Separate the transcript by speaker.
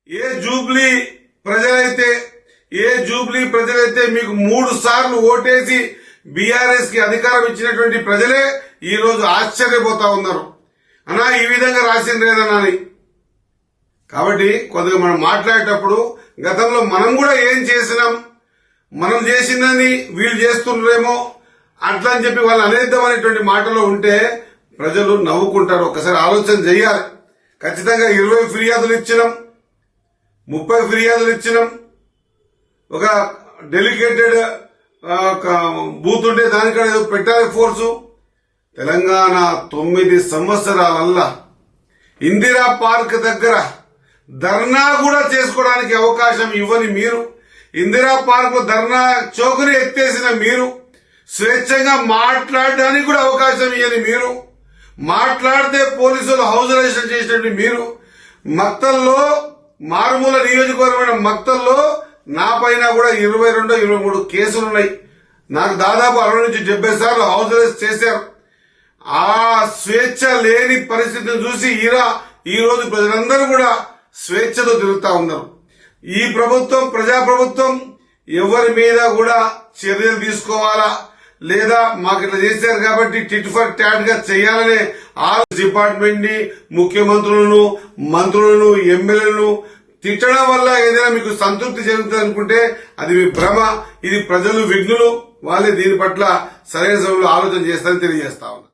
Speaker 1: ఏ Jubilee ప్రజలైతే మీకు 3 సార్లు ఓటేసి బీఆర్ఎస్ కి అధికారం ఇచ్చినటువంటి ప్రజలే ఈ రోజు ఆశ్చర్యపోతా ఉన్నారు. అన్నా ఈ విధంగా రాసిండ్రేదన్నా అని. కాబట్టి కొద్దిగా మనం మాట్లాడేటప్పుడు గతంలో మనం కూడా ఏం చేసినాం, మనం చేసిందని వీళ్ళు చేస్తుండ్రేమో అట్లా అని చెప్పి వాళ్ళు అనేద్దామనేటువంటి మాటలో ఉంటే ప్రజలు నవ్వుకుంటారు. ఒకసారి ఆలోచన చేయాలి. ఖచ్చితంగా 20 ఫిర్యాదులు ఇచ్చినాం, 30 ఫిర్యాదులు ఇచ్చినాం. ఒక డెలికేటెడ్ బూత్ ఉంటే దానికన్నా ఏదో పెట్టాలి ఫోర్సు. తెలంగాణ 9 సంవత్సరాలల్లా ఇందిరా పార్క్ దగ్గర ధర్నా కూడా చేసుకోవడానికి అవకాశం ఇవ్వని మీరు, ఇందిరా పార్క్ ధర్నా చౌకని ఎత్తేసిన మీరు, స్వేచ్ఛంగా మాట్లాడడానికి కూడా అవకాశం ఇవ్వని మీరు, మాట్లాడితే పోలీసులు హౌస్ అరెస్ట్ చేసినట్టు మీరు, మక్తల్లో మారుమూల నియోజకవర్గమైన మక్తల్లో నా పైన కూడా 22-23 కేసులున్నాయి. నాకు దాదాపు 60 నుంచి 70 సార్లు హౌస్ అరెస్ట్ చేశారు. ఆ స్వేచ్ఛ లేని పరిస్థితిని చూసి ఈ రోజు ప్రజలందరూ కూడా స్వేచ్ఛతో తిరుగుతా ఉన్నారు. ఈ ప్రభుత్వం ప్రజాప్రభుత్వం ఎవరి మీద కూడా చర్యలు తీసుకోవాలా లేదా మాకు ఇట్లా చేశారు కాబట్టి టిట్ ఫర్ టాట్ గా చేయాలనే ఆ డిపార్ట్మెంట్ ని, ముఖ్యమంత్రులను, మంత్రులను, ఎమ్మెల్యేలను తిట్టడం వల్ల ఏదైనా మీకు సంతృప్తి జరుగుతుంది అనుకుంటే అది మీ భ్రమ. ఇది ప్రజలు విఘ్నులు, వాళ్ళే దీని పట్ల సరైన సమయంలో ఆలోచన చేస్తారని తెలియజేస్తా ఉన్నారు.